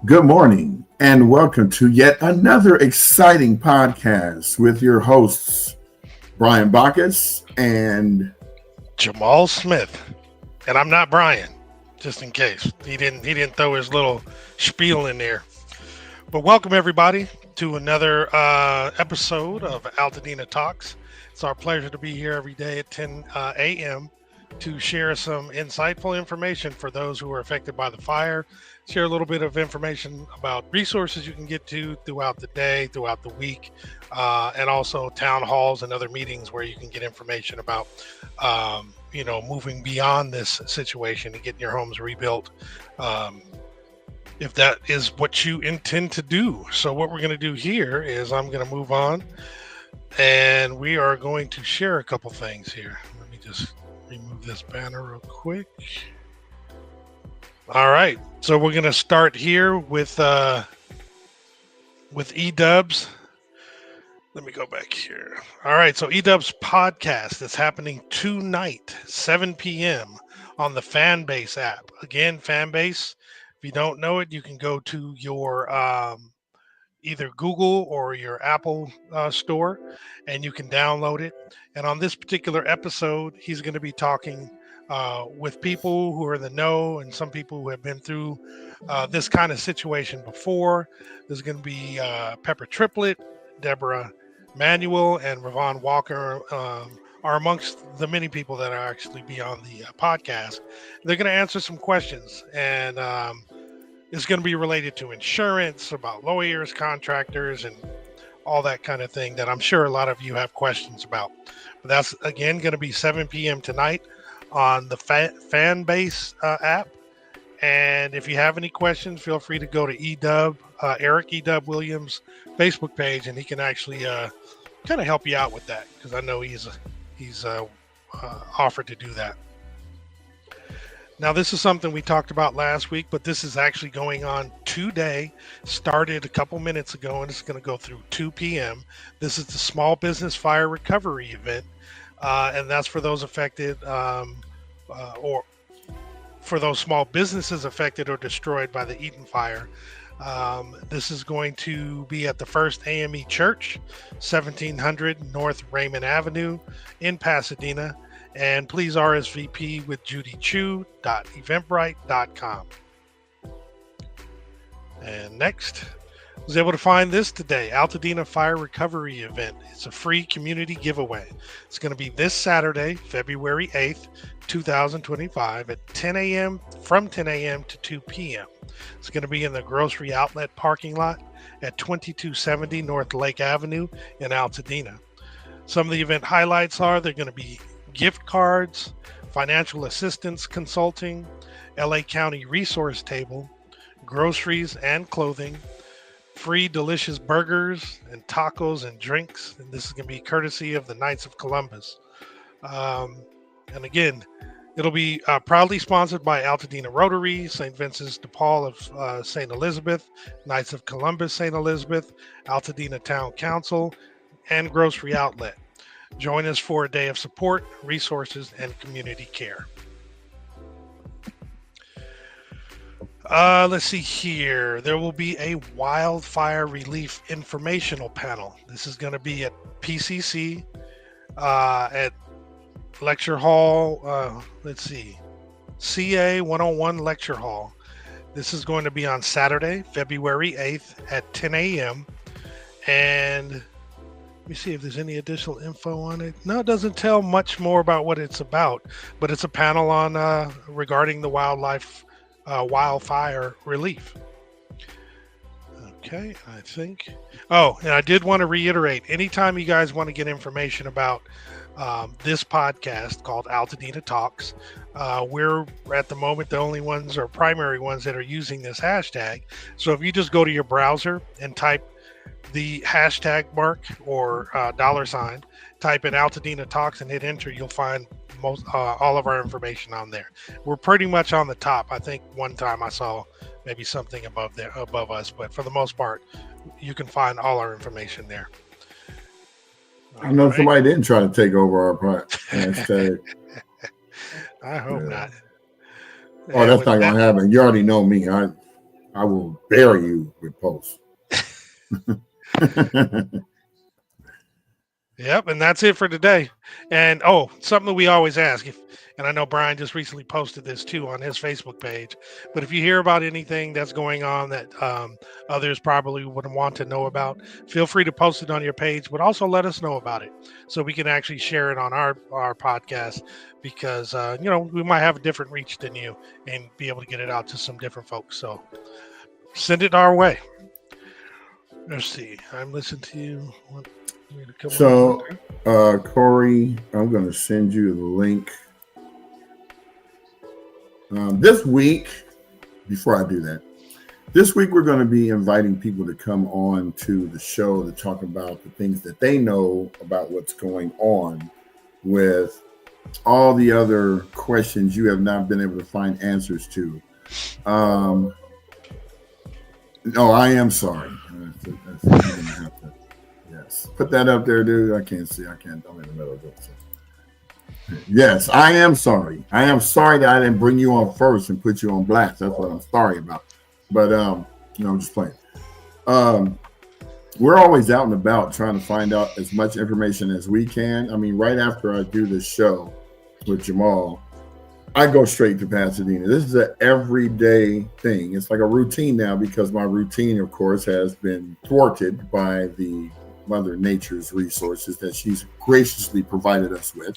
Good morning, and welcome to yet another exciting podcast with your hosts, Brian Bacchus and Jamal Smith. And I'm not Brian, just in case. He didn't throw his little spiel in there. But welcome everybody to another episode of Altadena Talks. It's our pleasure to be here every day at 10 a.m. to share some insightful information for those who are affected by the fire, share a little bit of information about resources you can get to throughout the day, throughout the week, and also town halls and other meetings where you can get information about, moving beyond this situation and getting your homes rebuilt. If that is what you intend to do. So what we're going to do here is I'm going to move on and we are going to share a couple things here. Let me just remove this banner real quick. All right, so we're gonna start here with eDubs. Let me go back here. All right, so eDubs podcast is happening tonight, 7 p.m. on the Fanbase app. Again, Fanbase. If you don't know it, you can go to your either Google or your Apple store, and you can download it. And on this particular episode, he's going to be talking with people who are in the know and some people who have been through this kind of situation before. There's going to be Pepper Triplett, Deborah Manuel, and Ravon Walker are amongst the many people that are actually be on the podcast. They're going to answer some questions, and it's going to be related to insurance, about lawyers, contractors, and all that kind of thing that I'm sure a lot of you have questions about. But that's, again, going to be 7 p.m. tonight on the Fanbase app. And if you have any questions, feel free to go to Eric Edub Williams Facebook page, and he can actually kind of help you out with that, because I know he's offered to do that. Now, this is something we talked about last week, but this is actually going on today. Started a couple minutes ago, and it's going to go through 2 p.m. This is the Small Business Fire Recovery event, and that's for those affected or for those small businesses affected or destroyed by the Eaton fire. This is going to be at the First AME Church, 1700 North Raymond Avenue in Pasadena. And please RSVP with judychu.eventbrite.com. And next, I was able to find this today, Altadena Fire Recovery Event. It's a free community giveaway. It's going to be this Saturday, February 8th, 2025 at 10 a.m. from 10 a.m. to 2 p.m. It's going to be in the grocery outlet parking lot at 2270 North Lake Avenue in Altadena. Some of the event highlights are they're going to be gift cards, financial assistance consulting, LA County resource table, groceries and clothing, free delicious burgers and tacos and drinks. And this is going to be courtesy of the Knights of Columbus. And again, it'll be proudly sponsored by Altadena Rotary, St. Vincent de Paul of St. Elizabeth, Knights of Columbus, St. Elizabeth, Altadena Town Council, and Grocery Outlet. Join us for a day of support, resources, and community care. Let's see here. There will be a wildfire relief informational panel. This is going to be at PCC at Lecture Hall. CA 101 Lecture Hall. This is going to be on Saturday, February 8th at 10 a.m. And let me see if there's any additional info on it. No, it doesn't tell much more about what it's about, but it's a panel on regarding the wildfire relief. Okay, I think. Oh, and I did want to reiterate, anytime you guys want to get information about this podcast called Altadena Talks, we're at the moment the only ones or primary ones that are using this hashtag. So if you just go to your browser and type the hashtag mark or $, type in Altadena Talks and hit enter, you'll find all of our information on there. We're pretty much on the top. I think one time I saw maybe something above us, but for the most part, you can find all our information there. I know somebody didn't try to take over our hashtag. I hope not. Oh, that's not going to happen. You already know me. I will bury you with posts. Yep, and that's it for today. And something that we always ask, and I know Brian just recently posted this too on his Facebook page. But if you hear about anything that's going on that others probably would want to know about, feel free to post it on your page. But also let us know about it so we can actually share it on our podcast because we might have a different reach than you and be able to get it out to some different folks. So send it our way. Let's see. I'm listening to you. So, Corey, I'm going to send you the link. This week, before I do that, this week we're going to be inviting people to come on to the show to talk about the things that they know about what's going on with all the other questions you have not been able to find answers to. No, I am sorry. Yes. Put that up there, dude. I can't see. I'm in the middle of it. So. Yes, I am sorry. I am sorry that I didn't bring you on first and put you on blast. That's what I'm sorry about. But I'm just playing. We're always out and about trying to find out as much information as we can. I mean, right after I do this show with Jamal, I go straight to Pasadena. This is an everyday thing. It's like a routine now because my routine, of course, has been thwarted by the Mother Nature's resources that she's graciously provided us with.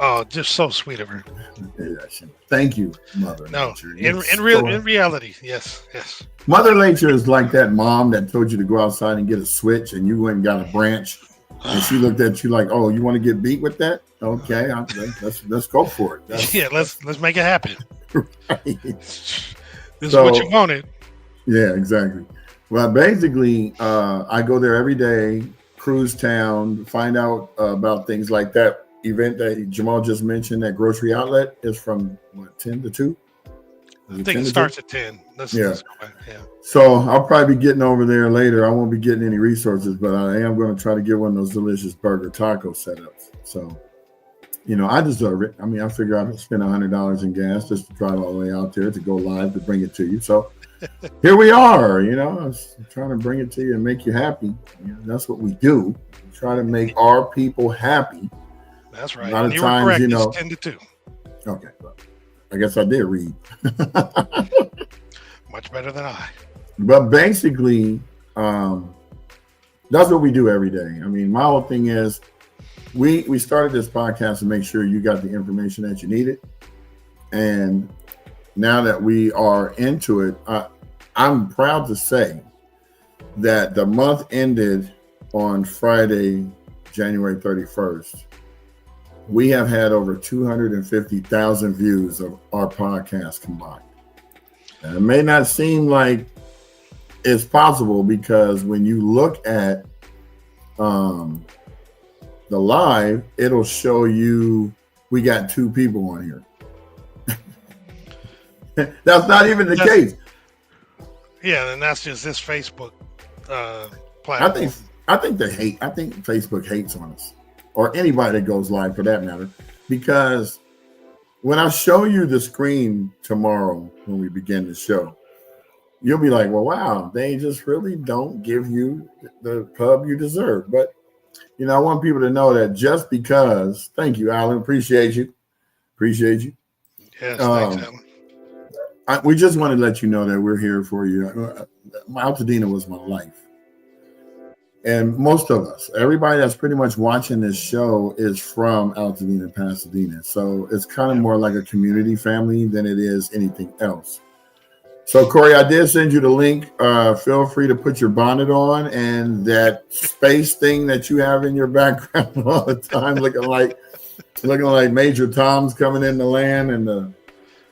Oh, just so sweet of her. Thank you, Mother Nature. In reality, yes. Mother Nature is like that mom that told you to go outside and get a switch and you went and got a branch. And she looked at you like, "Oh, you want to get beat with that? Okay, let's go for it." Let's make it happen. Right. This is what you wanted. Yeah, exactly. Well, basically, I go there every day, cruise town, find out about things like that event that Jamal just mentioned. That grocery outlet is from 10 to 2. I think it starts at 10. Let's go back. Yeah. So I'll probably be getting over there later. I won't be getting any resources, but I am going to try to get one of those delicious burger taco setups. So, I deserve it. I mean, I figure I'd spend $100 in gas just to drive all the way out there to go live to bring it to you. So here we are. I'm trying to bring it to you and make you happy. That's what we do. We try to make our people happy. That's right. A lot of times, it's 10 to 2. Okay. Well, I guess I did read. Much better than I. But basically, that's what we do every day. I mean, my whole thing is we started this podcast to make sure you got the information that you needed. And now that we are into it, I'm proud to say that the month ended on Friday, January 31st. We have had over 250,000 views of our podcast combined. And it may not seem like it's possible because when you look at the live, it'll show you we got 2 people on here. That's not even the case. Yeah, and that's just this Facebook platform. I think they hate. I think Facebook hates on us, or anybody that goes live for that matter, because when I show you the screen tomorrow when we begin the show, you'll be like, "Well, wow, they just really don't give you the pub you deserve." But I want people to know that just because. Thank you, Alan. Appreciate you. Yes, thanks, Alan. We just want to let you know that we're here for you. Altadena was my life. And most of us, everybody that's pretty much watching this show is from Altadena, Pasadena. So it's kind of more like a community family than it is anything else. So, Corey, I did send you the link. Feel free to put your bonnet on and that space thing that you have in your background all the time, looking like Major Tom's coming in the land and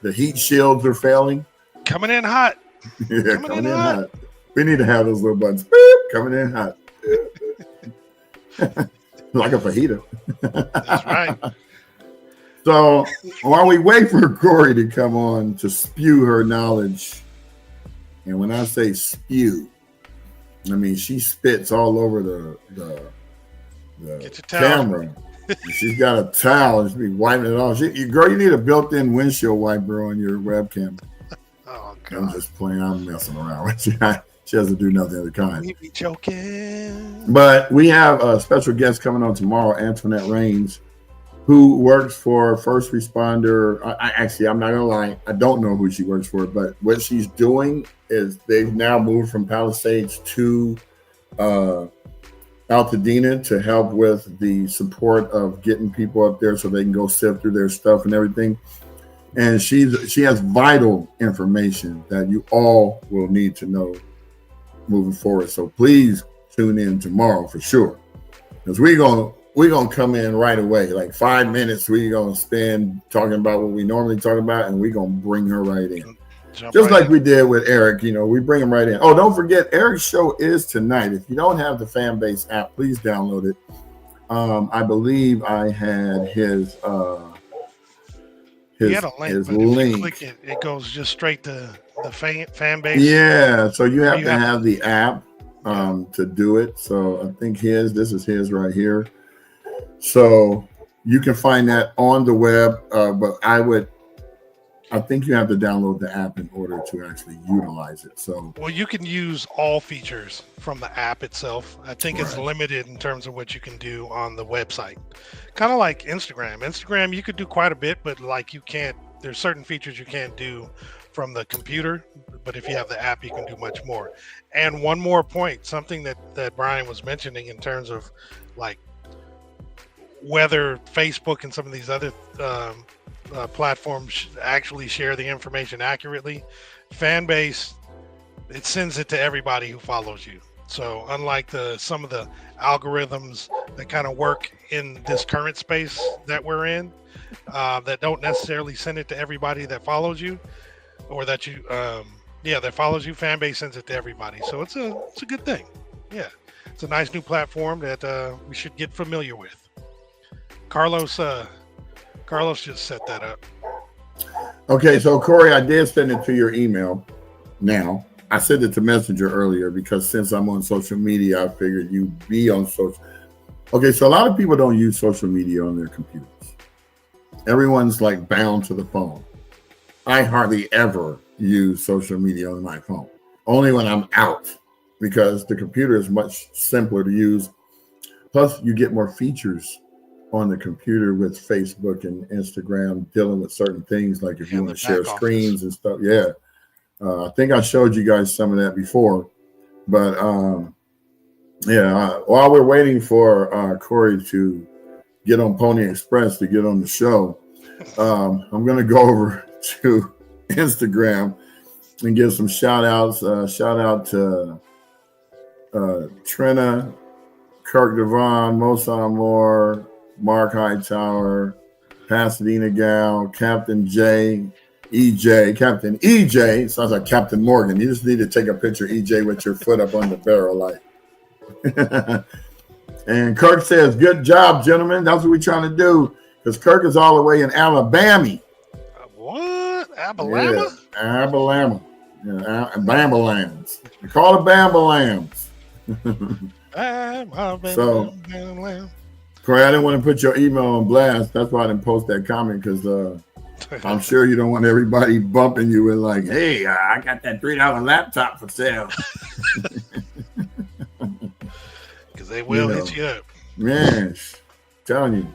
the heat shields are failing. Coming in hot. Yeah, coming in hot. We need to have those little buttons. Beep, coming in hot. Like a fajita. That's right. So while we wait for Corey to come on to spew her knowledge, and when I say spew, I mean she spits all over the camera. She's got a towel and she'll be wiping it off. Girl, you need a built-in windshield wiper on your webcam. Oh I'm God. just playing. I'm messing around with you. She doesn't do nothing of the kind. We be joking. But we have a special guest coming on tomorrow, Antoinette Rains, who works for first responder. I'm not gonna lie, I don't know who she works for, but what she's doing is they've now moved from Palisades to Altadena to help with the support of getting people up there so they can go sift through their stuff and everything. And she has vital information that you all will need to know moving forward. So please tune in tomorrow for sure, because we're gonna come in right away. Like 5 minutes, we're gonna spend talking about what we normally talk about, and we're gonna bring her right in, just like we did with Eric. We bring him right in. Oh, don't forget, Eric's show is tonight. If you don't have the Fanbase app, please download it. I believe I had his he had a link, his but link. if you click it, it goes just straight to the fan base. Yeah, so you have to have the app to do it. So I think this is his right here. So you can find that on the web, but I think you have to download the app in order to actually utilize it. So well, you can use all features from the app itself. I think it's limited in terms of what you can do on the website. Kind of like Instagram. Instagram, you could do quite a bit, but there's certain features you can't do from the computer. But if you have the app, you can do much more. And one more point, something that Brian was mentioning in terms of like whether Facebook and some of these other platforms actually share the information accurately. Fanbase, it sends it to everybody who follows you. So unlike some of the algorithms that kind of work in this current space that we're in, that don't necessarily send it to everybody that follows you, or that that follows you, Fanbase sends it to everybody. So it's a good thing. Yeah, it's a nice new platform that we should get familiar with. Carlos just set that up. Okay, so Corey, I did send it to your email. Now I sent it to Messenger earlier because since I'm on social media, I figured you'd be on social. Okay, so a lot of people don't use social media on their computers. Everyone's like bound to the phone. I hardly ever use social media on my phone, only when I'm out, because the computer is much simpler to use. Plus, you get more features on the computer with Facebook and Instagram dealing with certain things, like if you want to share screens and stuff. Yeah. I think I showed you guys some of that before, but while we're waiting for Corey to get on Pony Express to get on the show, I'm going to go over to Instagram and give some shout outs. Shout out to Trina, Kirk Devon, Mosan Moore, Mark Hightower, Pasadena Gal, Captain EJ, sounds like Captain Morgan. You just need to take a picture, EJ, with your foot up on the barrel light. And Kirk says, good job, gentlemen. That's what we're trying to do, because Kirk is all the way in Alabama. What? Alabama? Yeah, Alabama. Yeah, Bambalams. They call it Bambalams. So, Corey, I didn't want to put your email on blast. That's why I didn't post that comment, because I'm sure you don't want everybody bumping you with like, hey, I got that $3 laptop for sale. Because they will hit you up. Man, telling you,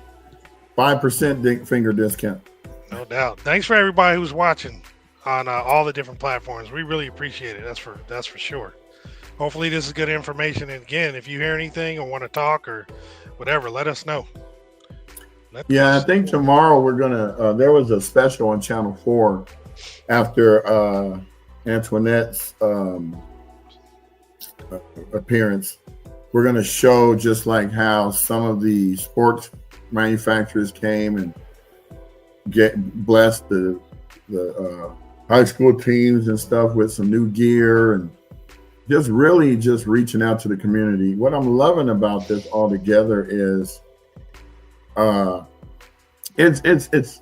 5% finger discount. No doubt. Thanks for everybody who's watching on all the different platforms. We really appreciate it. That's for sure. Hopefully this is good information. And again, if you hear anything or want to talk or whatever, let us know. I think tomorrow we're gonna. There was a special on Channel 4 after Antoinette's appearance. We're gonna show just like how some of the sports manufacturers came and blessed the high school teams and stuff with some new gear, and just reaching out to the community. What I'm loving about this altogether is it's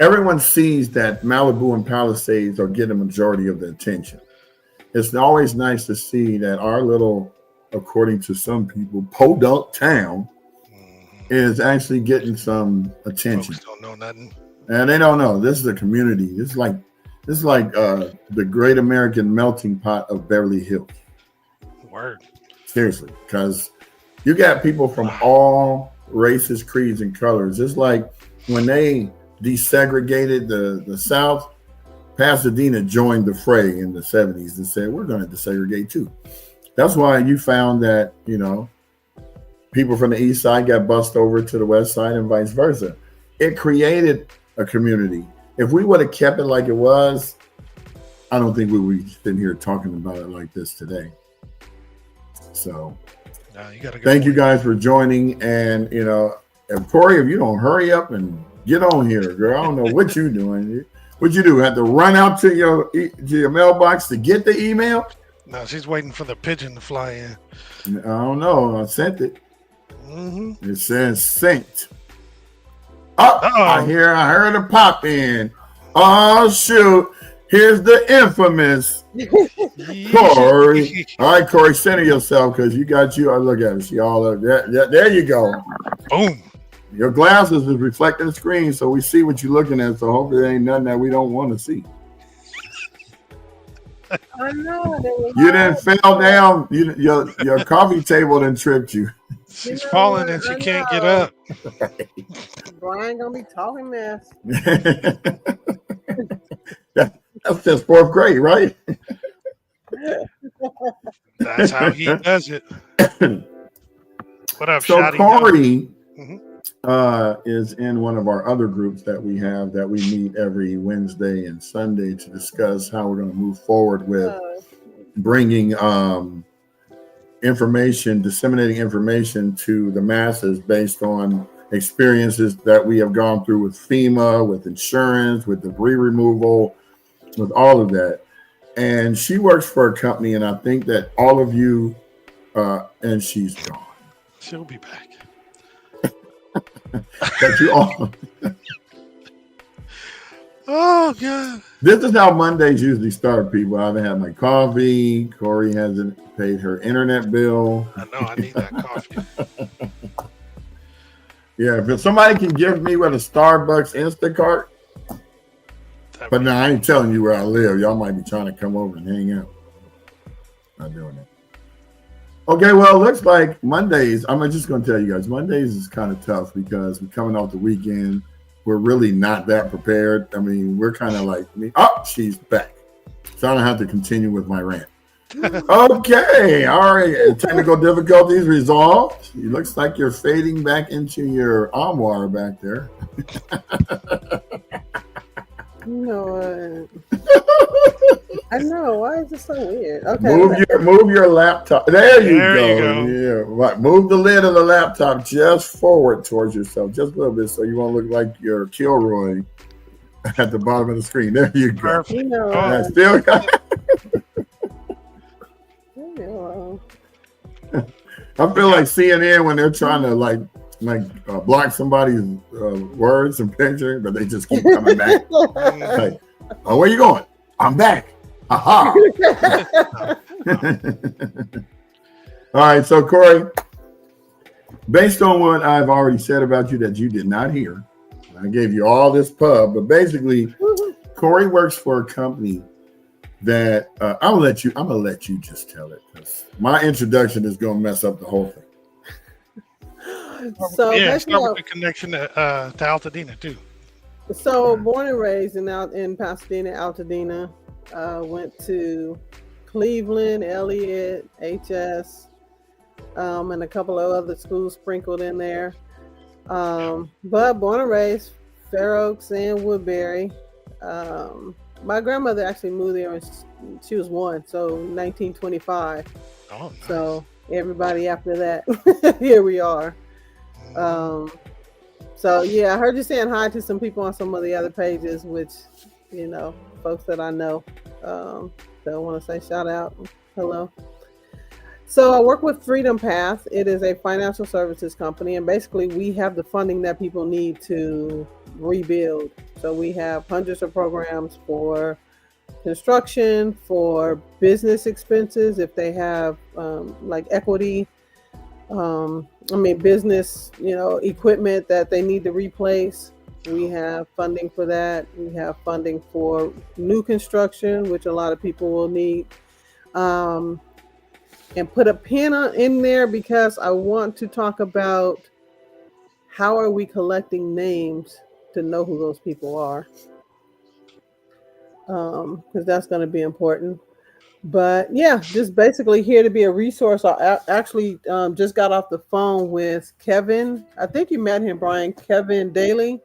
everyone sees that Malibu and Palisades are getting a majority of the attention. It's always nice to see that our little, according to some people, podunk town is actually getting some attention. Folks don't know nothing. And they don't know. This is a community. This is like This is like the great American melting pot of Beverly Hills. Word. Seriously, because you got people from all races, creeds, and colors. It's like when they desegregated the South, Pasadena joined the fray in the 70s and said, we're going to desegregate too. That's why you found that, people from the east side got bussed over to the west side and vice versa. It created a community. If we would have kept it like it was, I don't think we would be sitting here talking about it like this today. So thank you guys for joining. And, if Corey, if you don't hurry up and get on here, girl, I don't know what you're doing. What you do? Have to run out to your mailbox to get the email? No, she's waiting for the pigeon to fly in. I don't know. I sent it. Mm-hmm. It says synced. Oh, I heard a pop in. Oh, shoot. Here's the infamous Corey. All right, Corey, center yourself because you got you. Look at it. She all up there. There you go. Boom. Your glasses is reflecting the screen, so we see what you're looking at. So hopefully there ain't nothing that we don't want to see. I know. You didn't fell down. Your coffee table done tripped you. She's falling and she can't get up. Brian gonna be talking mess. That's just fourth grade, right? That's how he does it. What up, so Shotty? Corey is in one of our other groups that we have that we meet every Wednesday and Sunday to discuss how we're going to move forward with bringing information, disseminating information to the masses based on experiences that we have gone through with FEMA, with insurance, with debris removal, with all of that. And she works for a company, and I think that all of you, and she's gone. She'll be back. That you all. Oh, God. This is how Mondays usually start, people. I haven't had my coffee. Corey hasn't paid her internet bill. I know. I need that coffee. Yeah, if somebody can give me with a Starbucks Instacart. But now I ain't telling you where I live. Y'all might be trying to come over and hang out. Not doing that. Okay, well, it looks like Mondays, I'm just going to tell you guys, Mondays is kind of tough because we're coming off the weekend. We're really not that prepared. I mean, we're kind of like, she's back. So I don't have to continue with my rant. Okay, all right. Technical difficulties resolved. It looks like you're fading back into your armoire back there. No, I know. Why is this so weird? Okay. Move your laptop. There you go. Yeah, right. Move the lid of the laptop just forward towards yourself, just a little bit, so you won't look like you're Kilroy at the bottom of the screen. There you go. You know, still got. I feel like CNN when they're trying to block somebody's words and picture, but they just keep coming back. Like, where you going? I'm back. Aha. All right, so Corey, based on what I've already said about you that you did not hear, I gave you all this pub, but basically, Corey works for a company that I'm gonna let you just tell it because my introduction is gonna mess up the whole thing. So start with the connection to Altadena too. So born and raised in Pasadena, Altadena, went to Cleveland, Elliott, HS, and a couple of other schools sprinkled in there. But born and raised Fair Oaks and Woodbury. My grandmother actually moved there when she was 1, so 1925. Oh, nice. So everybody after that, here we are. So yeah, I heard you saying hi to some people on some of the other pages, which, folks that I know. So I want to say shout out, hello. So I work with Freedom Path. It is a financial services company, and basically we have the funding that people need to rebuild. So we have hundreds of programs for construction, for business expenses, if they have like equity, business, equipment that they need to replace. We have funding for that. We have funding for new construction, which a lot of people will need. And put a pin in there because I want to talk about how are we collecting names to know who those people are, because that's going to be important. But yeah, just basically here to be a resource. I actually just got off the phone with Kevin. I think you met him, Brian. Kevin Daly,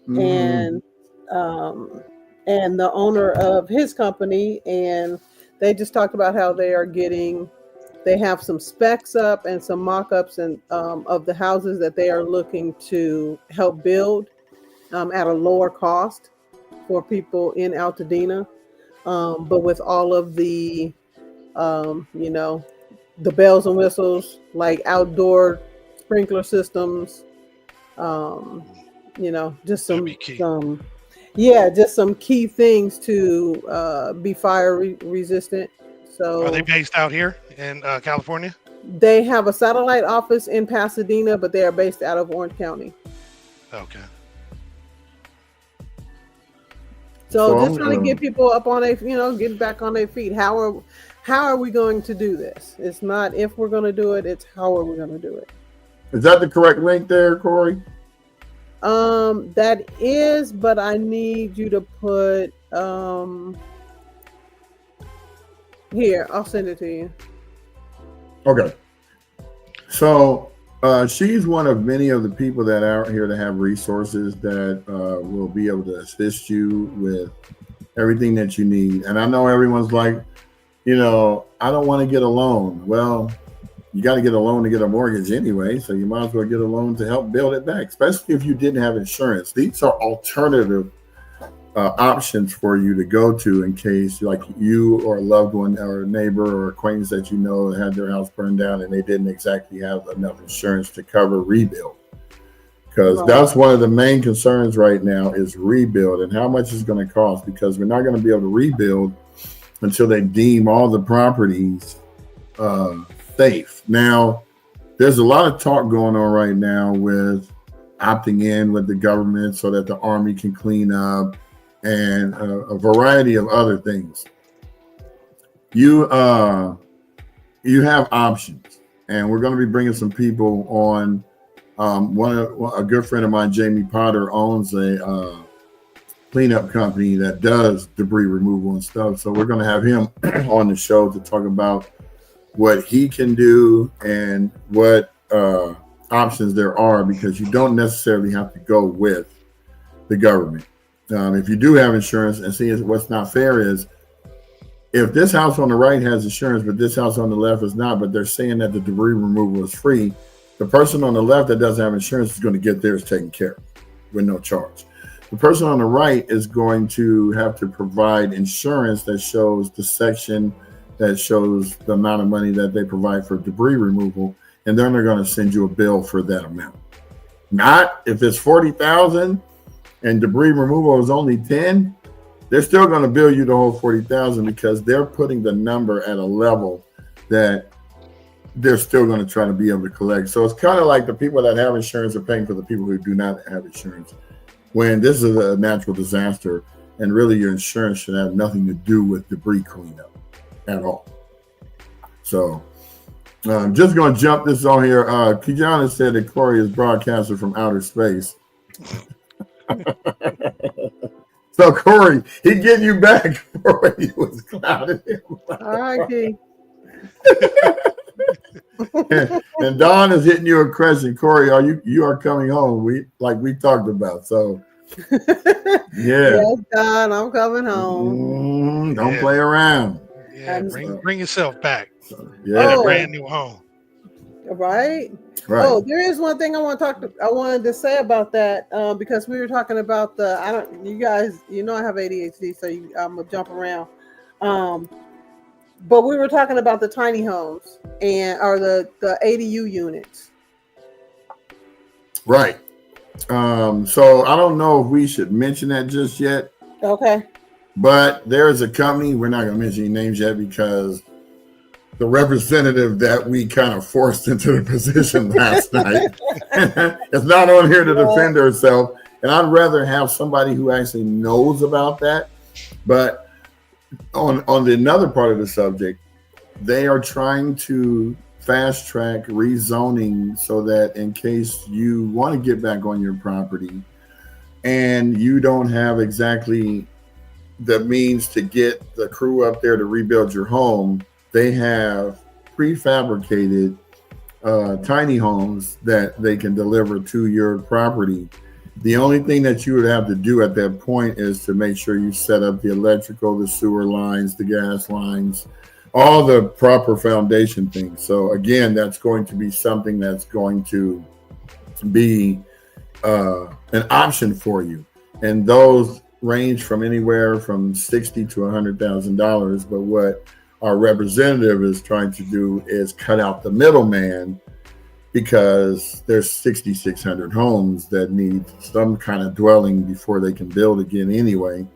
and the owner of his company, and they just talked about how they have some specs up and some mock-ups and of the houses that they are looking to help build at a lower cost for people in Altadena. But with all of the, the bells and whistles, like outdoor sprinkler systems, just some key things to be fire resistant. So are they based out here in California? They have a satellite office in Pasadena, but they are based out of Orange County. Okay. So just trying to get people up on get back on their feet. How are we going to do this? It's not if we're going to do it, it's how are we going to do it. Is that the correct link there, Corey? That is, but I need you to put here, I'll send it to you. Okay. So she's one of many of the people that are out here to have resources that will be able to assist you with everything that you need. And I know everyone's like, I don't want to get a loan. Well, you got to get a loan to get a mortgage anyway, so you might as well get a loan to help build it back, especially if you didn't have insurance. These are alternative options for you to go to in case like you or a loved one or a neighbor or acquaintance that had their house burned down and they didn't exactly have enough insurance to cover rebuild. Because that's one of the main concerns right now is rebuild and how much it's going to cost, because we're not going to be able to rebuild until they deem all the properties safe. Now, there's a lot of talk going on right now with opting in with the government so that the Army can clean up and a variety of other things. You have options, and we're going to be bringing some people on. A good friend of mine, Jamie Potter, owns a cleanup company that does debris removal and stuff. So we're going to have him on the show to talk about what he can do and what options there are, because you don't necessarily have to go with the government. If you do have insurance, and see what's not fair is if this house on the right has insurance, but this house on the left is not, but they're saying that the debris removal is free, the person on the left that doesn't have insurance is going to get theirs taken care of with no charge. The person on the right is going to have to provide insurance that shows the section that shows the amount of money that they provide for debris removal, and then they're going to send you a bill for that amount. Not if it's $40,000 and debris removal is only 10, they're still going to bill you the whole $40,000 because they're putting the number at a level that they're still going to try to be able to collect. So it's kind of like the people that have insurance are paying for the people who do not have insurance, when this is a natural disaster, and really your insurance should have nothing to do with debris cleanup at all. So I'm just going to jump this on here. Kijana said that Corey is broadcaster from outer space. So Corey, he getting you back for when he was clouded. All right, Key. And Don is hitting you a question. Corey, you are coming home. We talked about. So yeah. Yes, Don, I'm coming home. Don't play around. Yeah, bring yourself back. Yeah. A brand new home. Right. Oh, there is one thing I wanted to say about that, because we were talking about you guys, I have ADHD, so I'm gonna jump around. But we were talking about the tiny homes or the ADU units. Right. So I don't know if we should mention that just yet. Okay. But there is a company, we're not going to mention any names yet, because the representative that we kind of forced into the position last night is not on here to defend herself. And I'd rather have somebody who actually knows about that. But on the another part of the subject, they are trying to fast track rezoning so that in case you want to get back on your property and you don't have exactly the means to get the crew up there to rebuild your home, they have prefabricated tiny homes that they can deliver to your property. The only thing that you would have to do at that point is to make sure you set up the electrical, the sewer lines, the gas lines, all the proper foundation things. So again, that's going to be something that's going to be an option for you. And those range from anywhere from $60,000 to $100,000. But what our representative is trying to do is cut out the middleman, because there's 6,600 homes that need some kind of dwelling before they can build again anyway.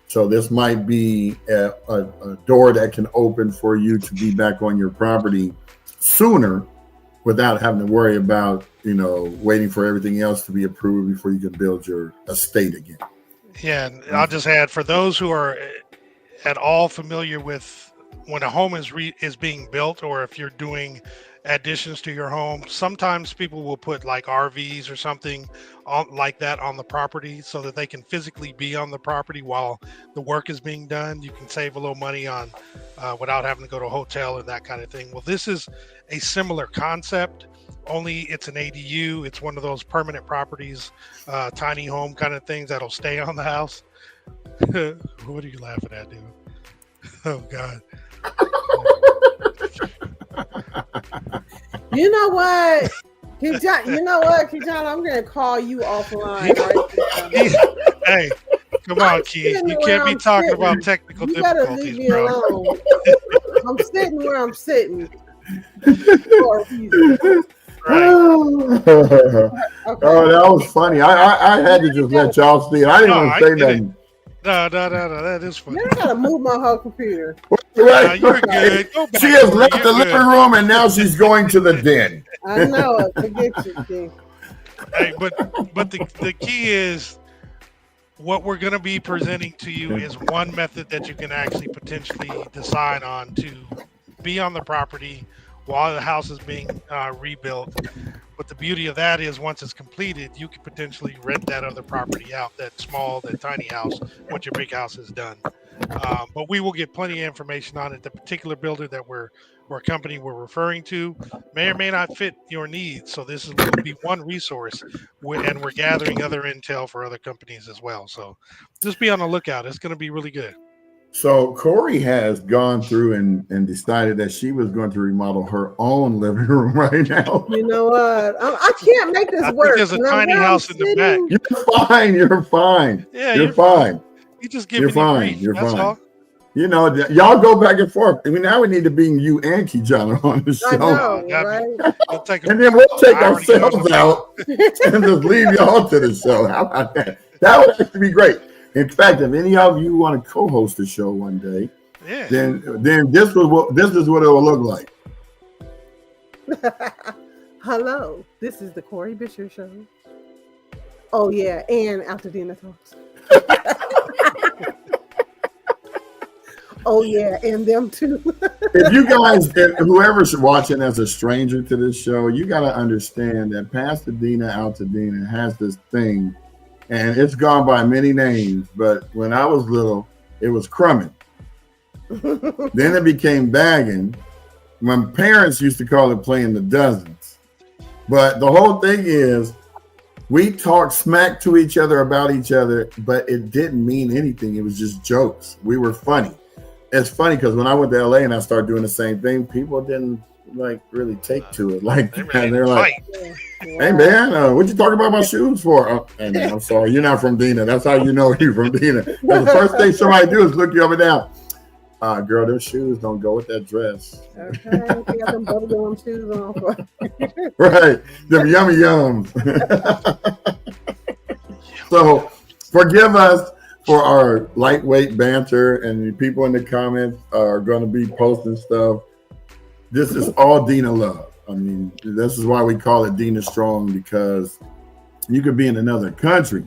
So this might be a door that can open for you to be back on your property sooner without having to worry about, waiting for everything else to be approved before you can build your estate again. Yeah, and I'll just add, for those who are at all familiar with when a home is being built, or if you're doing additions to your home, sometimes people will put like RVs or something like that on the property so that they can physically be on the property while the work is being done. You can save a little money on without having to go to a hotel and that kind of thing. Well, this is a similar concept, only it's an ADU. It's one of those permanent properties, tiny home kind of things that'll stay on the house. What are you laughing at, dude? Oh God. You know what? Keyshawn, I'm gonna call you offline right now. Hey, come on, Keith. You can't be talking about technical difficulties, leave me bro. alone. I'm sitting where I'm sitting for a reason. Right. Okay. Oh, that was funny. I had to just let y'all see it. I didn't want to say nothing. No, that is funny. You gotta move my whole computer. Right. You're good. Go back. She has left the living room and now she's going to the den. I know it. Forget you, King. Hey, but the key is what we're going to be presenting to you is one method that you can actually potentially decide on to be on the property while the house is being rebuilt. But the beauty of that is once it's completed, you can potentially rent that other property out, that tiny house, once your big house is done. But we will get plenty of information on it. The particular builder that or company we're referring to may or may not fit your needs. So this will be one resource, and we're gathering other intel for other companies as well. So just be on the lookout. It's going to be really good. So Corey has gone through and decided that she was going to remodel her own living room right now. You know what? I can't make this work. There's a tiny house in the back. You're fine. Yeah, you're fine. You just give me grief. You're That's fine. all. Y'all go back and forth. I mean, now we need to bring you and Kijana on the show. I know, right? And then we'll take ourselves out and just leave y'all to the show. How about that? That would actually be great. In fact, if any of you want to co-host the show one day, then this is what it will look like. Hello, this is the Corey Bishop Show. Oh yeah, and Altadena Talks. Oh yeah, and them too. If you guys, whoever's watching as a stranger to this show, you got to understand that Pasadena Altadena has this thing. And it's gone by many names, but when I was little, it was crumbing. Then it became bagging. My parents used to call it playing the dozens. But the whole thing is, we talked smack to each other about each other, but it didn't mean anything. It was just jokes. We were funny. It's funny because when I went to LA and I started doing the same thing, people didn't really take to it like that. They're like, hey man, what you talking about my shoes for? Hey man, I'm sorry, you're not from Dina. That's how you know you're from Dina. The first thing somebody do is look you up and down. Girl, those shoes don't go with that dress. Okay, you got them bubblegum shoes on. Right, them yummy yums. So forgive us for our lightweight banter, and the people in the comments are going to be posting stuff. This is all Dina love. I mean, this is why we call it Dina Strong, because you could be in another country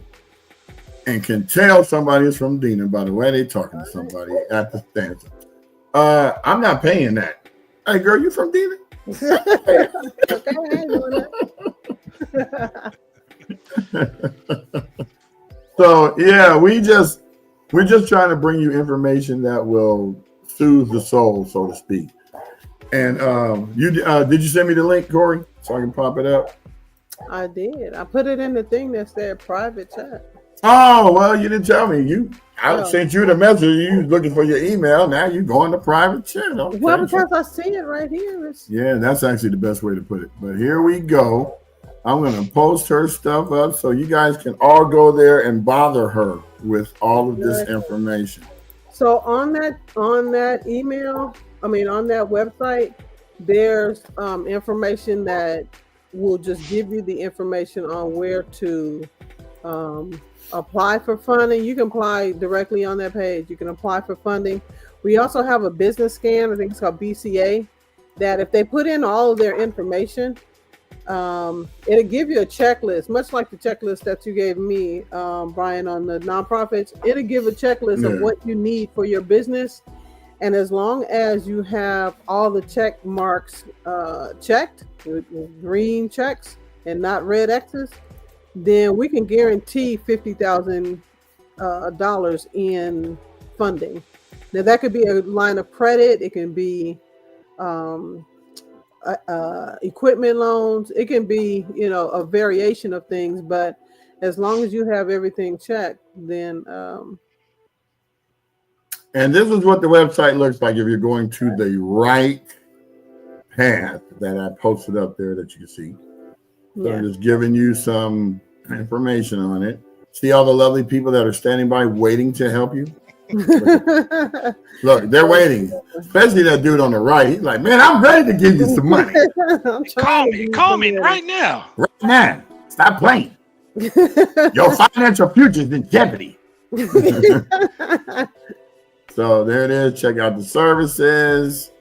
and can tell somebody is from Dina by the way they talking to somebody at the stanza. I'm not paying that. Hey, girl, you from Dina? Okay, I ain't doing that. So yeah, we're just trying to bring you information that will soothe the soul, so to speak. And you did you send me the link, Corey, so I can pop it up? I did. I put it in the thing that said private chat. Oh well, you didn't tell me. I sent you the message. You looking for your email. Now you going to private chat. Okay. Well, because I see it right here. Yeah, that's actually the best way to put it. But here we go. I'm going to post her stuff up so you guys can all go there and bother her with all of this information. So on that email, on that website, there's information that will just give you the information on where to apply for funding. You can apply directly on that page. You can apply for funding. We also have a business scan, I think it's called BCA, that if they put in all of their information, it'll give you a checklist, much like the checklist that you gave me, Brian, on the nonprofits. It'll give a checklist of what you need for your business. And as long as you have all the check marks checked, with green checks and not red X's, then we can guarantee $50,000 in funding. Now that could be a line of credit. It can be equipment loans. It can be, a variation of things. But as long as you have everything checked, then. And this is what the website looks like if you're going to the right path that I posted up there that you can see. So I'm just giving you some information on it. See all the lovely people that are standing by waiting to help you? Look, they're waiting. Especially that dude on the right. He's like, man, I'm ready to give you some money. Call me right now. Right now. Stop playing. Your financial future is in jeopardy. So there it is. Check out the services.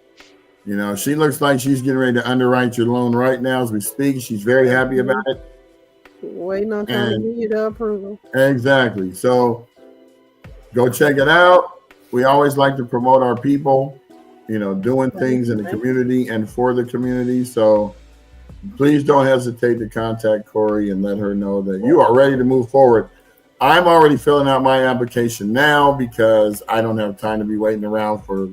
She looks like she's getting ready to underwrite your loan right now as we speak. She's very happy about it. Waiting on time to give you the approval. Exactly. So go check it out. We always like to promote our people, doing things in the community and for the community. So please don't hesitate to contact Corey and let her know that you are ready to move forward. I'm already filling out my application now because I don't have time to be waiting around for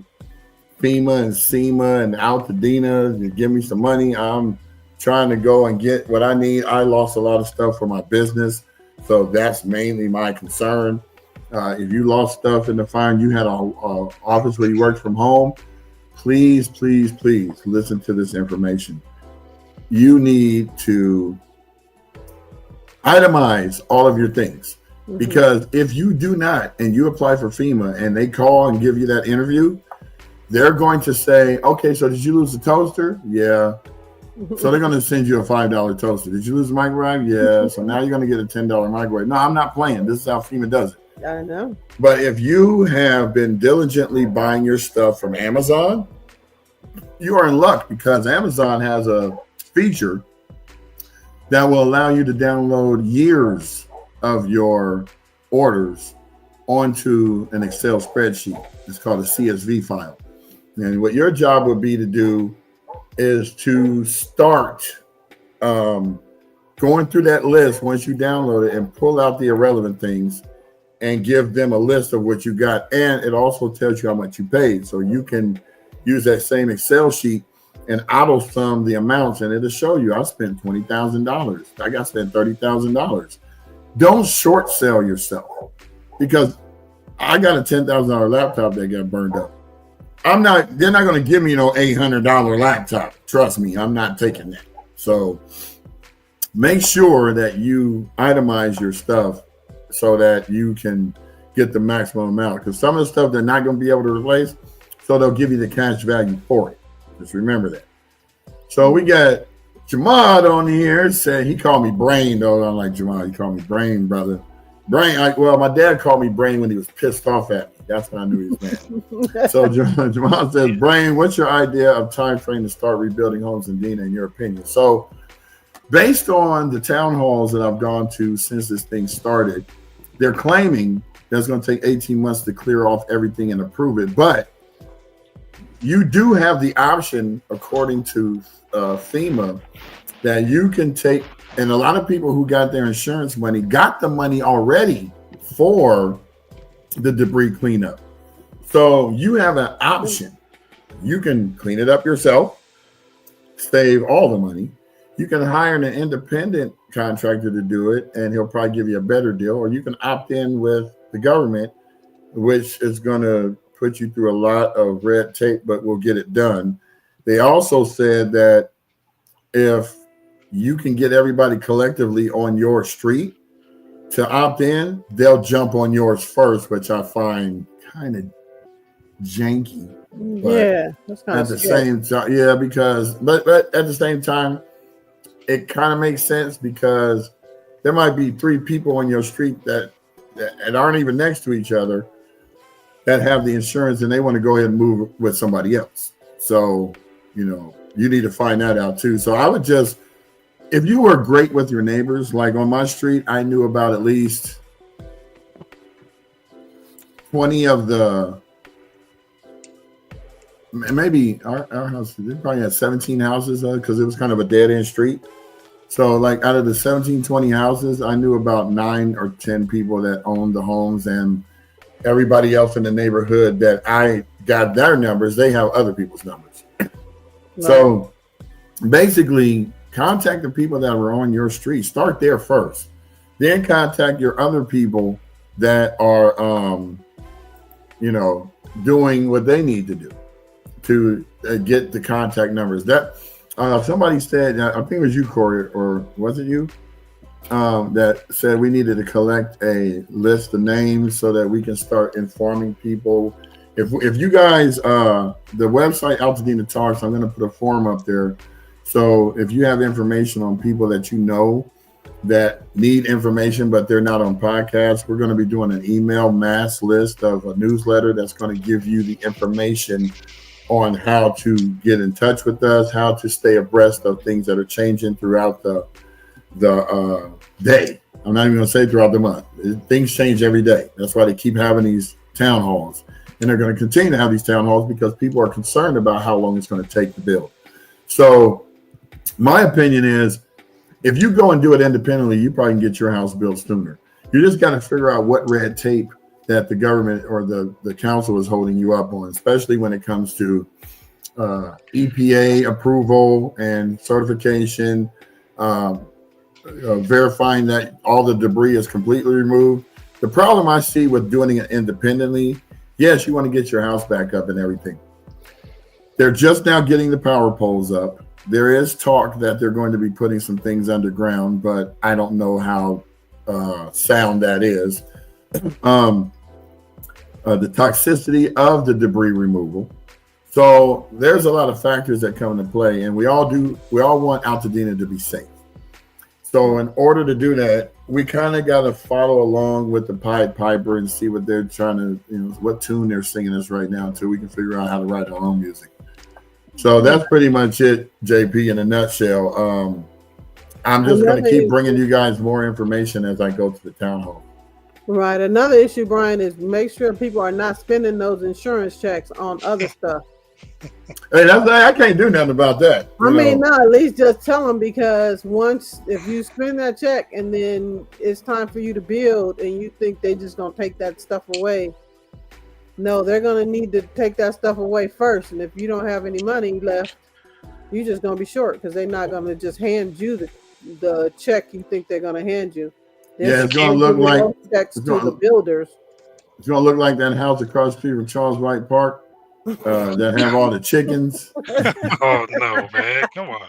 FEMA and SEMA and Altadena to give me some money. I'm trying to go and get what I need. I lost a lot of stuff for my business, so that's mainly my concern. If you lost stuff in the fire and you had an office where you worked from home, please, please, please listen to this information. You need to itemize all of your things. Because if you do not, and you apply for FEMA and they call and give you that interview, they're going to say, okay, so did you lose the toaster? Yeah. So they're going to send you a $5 toaster. Did you lose the microwave? Yeah. So now you're going to get a $10 microwave. No, I'm not playing. This is how FEMA does it. I know. But if you have been diligently buying your stuff from Amazon, you are in luck because Amazon has a feature that will allow you to download years of your orders onto an Excel spreadsheet. It's called a CSV file. And what your job would be to do is to start going through that list once you download it and pull out the irrelevant things and give them a list of what you got. And it also tells you how much you paid. So you can use that same Excel sheet and auto sum the amounts, and it'll show you I spent $20,000. I got spent $30,000. Don't short sell yourself because I got a $10,000 laptop that got burned up. They're not going to give me $800 laptop. Trust me, I'm not taking that. So make sure that you itemize your stuff so that you can get the maximum amount, because some of the stuff they're not going to be able to replace, so they'll give you the cash value for it. Just remember that. So we got Jamad on here. Said he called me Brain, though. I'm like, Jamad, you call me Brain, brother. Brain, my dad called me Brain when he was pissed off at me. That's when I knew he was mad. So Jamad says, Brain, what's your idea of time frame to start rebuilding homes in Dina, in your opinion? So based on the town halls that I've gone to since this thing started, they're claiming that it's going to take 18 months to clear off everything and approve it. But you do have the option, according to FEMA, that you can take, and a lot of people who got their insurance money got the money already for the debris cleanup. So you have an option. You can clean it up yourself, save all the money. You can hire an independent contractor to do it, and he'll probably give you a better deal. Or you can opt in with the government, which is going to put you through a lot of red tape, but we'll get it done. They also said that if you can get everybody collectively on your street to opt in, they'll jump on yours first, which I find kind of janky. Yeah, that's kind of at the same time, yeah, because but at the same time, it kind of makes sense because there might be 3 people on your street that aren't even next to each other that have the insurance and they want to go ahead and move with somebody else. So, you need to find that out too. So I would just, if you were great with your neighbors, like on my street, I knew about at least 20 of the, maybe our house, they probably had 17 houses because it was kind of a dead end street. So like out of the 17, 20 houses, I knew about 9 or 10 people that owned the homes, and everybody else in the neighborhood that I got their numbers, they have other people's numbers. Right. So basically contact the people that were on your street. Start there first. Then contact your other people that are, doing what they need to do to get the contact numbers. That somebody said, I think it was you, Corey, or was it you, that said we needed to collect a list of names so that we can start informing people. If you guys, the website Altadena Talks, I'm going to put a form up there. So if you have information on people that you know that need information, but they're not on podcasts, we're going to be doing an email mass list of a newsletter that's going to give you the information on how to get in touch with us, how to stay abreast of things that are changing throughout the day. I'm not even going to say throughout the month. Things change every day. That's why they keep having these town halls. And they're going to continue to have these town halls because people are concerned about how long it's going to take to build. So my opinion is, if you go and do it independently, you probably can get your house built sooner. You just got to figure out what red tape that the government or the council is holding you up on, especially when it comes to EPA approval and certification, verifying that all the debris is completely removed. The problem I see with doing it independently, yes, you want to get your house back up and everything. They're just now getting the power poles up. There is talk that they're going to be putting some things underground, but I don't know how sound that is. The toxicity of the debris removal. So there's a lot of factors that come into play, and we all want Altadena to be safe. So in order to do that, we kind of got to follow along with the Pied Piper and see what they're trying to, what tune they're singing us right now until we can figure out how to write our own music. So that's pretty much it, JP, in a nutshell. I'm just going to keep bringing you guys more information as I go to the town hall. Right. Another issue, Brian, is make sure people are not spending those insurance checks on other stuff. Hey, I can't do nothing about that. At least just tell them, because if you spend that check and then it's time for you to build and you think they just going to take that stuff away. No, they're going to need to take that stuff away first. And if you don't have any money left, you're just going to be short, because they're not going to just hand you the check you think they're going to hand you. It's going to look like the builders. It's going to look like that house across the street from Charles Wright Park that have all the chickens. Oh no, man! Come on.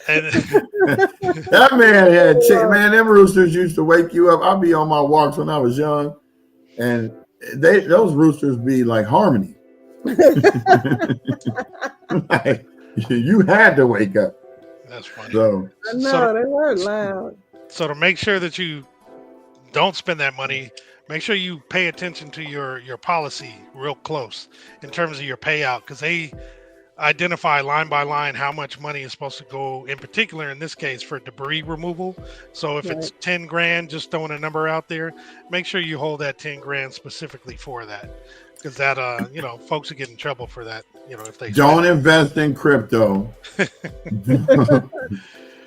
That man had chicken. Man, them roosters used to wake you up. I'd be on my walks when I was young, and those roosters be like harmony. Like, you had to wake up. That's funny. So, they were loud. So to make sure that you don't spend that money, make sure you pay attention to your policy real close in terms of your payout, because they identify line by line how much money is supposed to go, in particular in this case, for debris removal. So if it's 10 grand, just throwing a number out there, make sure you hold that 10 grand specifically for that, because that folks will get in trouble for that. If they don't invest in crypto.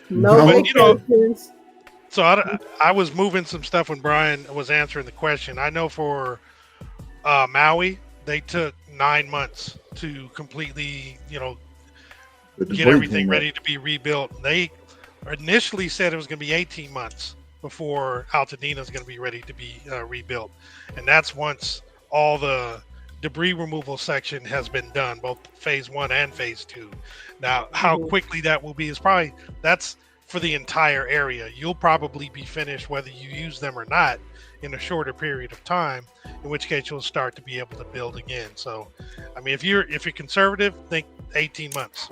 No vacations. So I was moving some stuff when Brian was answering the question. I know for Maui, they took 9 months to completely, get everything ready to be rebuilt. They initially said it was going to be 18 months before Altadena is going to be ready to be rebuilt. And that's once all the debris removal section has been done, both phase 1 and phase 2. Now, how quickly that will be is that's for the entire area. You'll probably be finished whether you use them or not in a shorter period of time, in which case you'll start to be able to build again. So, I mean, if you're conservative, think 18 months.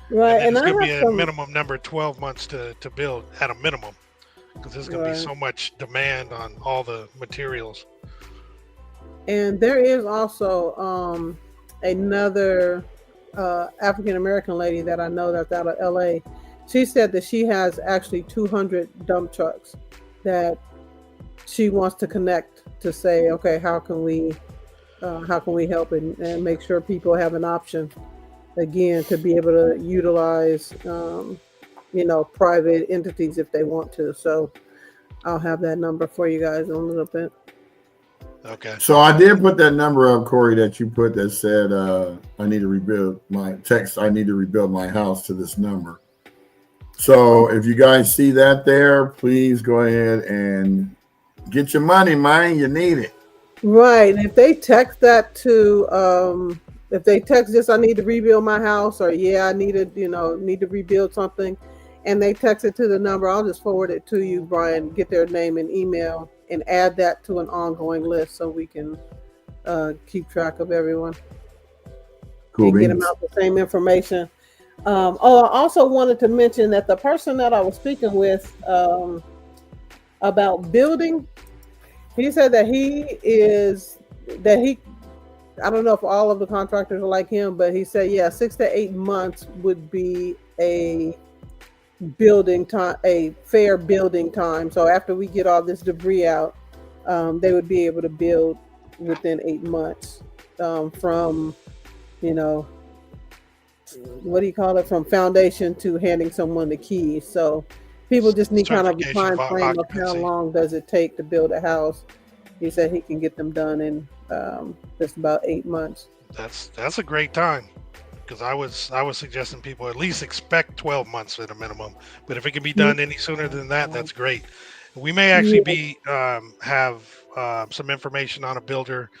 Right, and it's going to be a minimum number 12 months to build at a minimum, because there's going to be so much demand on all the materials. And there is also another African American lady that I know that's out of LA. She said that she has actually 200 dump trucks that she wants to connect to say, okay, how can we help and make sure people have an option again to be able to utilize private entities if they want to. So I'll have that number for you guys in a little bit. Okay. So I did put that number up, Corey, that you put that said I need to rebuild my house to this number. So if you guys see that there, please go ahead and get your money, man. You need it. Right. And if they text that to if they text this, I need to rebuild my house, or I need to rebuild something, and they text it to the number, I'll just forward it to you, Brian, get their name and email, and add that to an ongoing list so we can keep track of everyone. Cool. And get them out the same information. I also wanted to mention that the person that I was speaking with about building, he said that I don't know if all of the contractors are like him, but he said, 6 to 8 months would be a building time, a fair building time. So after we get all this debris out, they would be able to build within 8 months from, from foundation to handing someone the keys. So people just need kind of a time frame of how long does it take to build a house. He said he can get them done in just about 8 months. That's a great time, because I was suggesting people at least expect 12 months at a minimum. But if it can be done any sooner than that, that's great. We may actually have some information on a builder,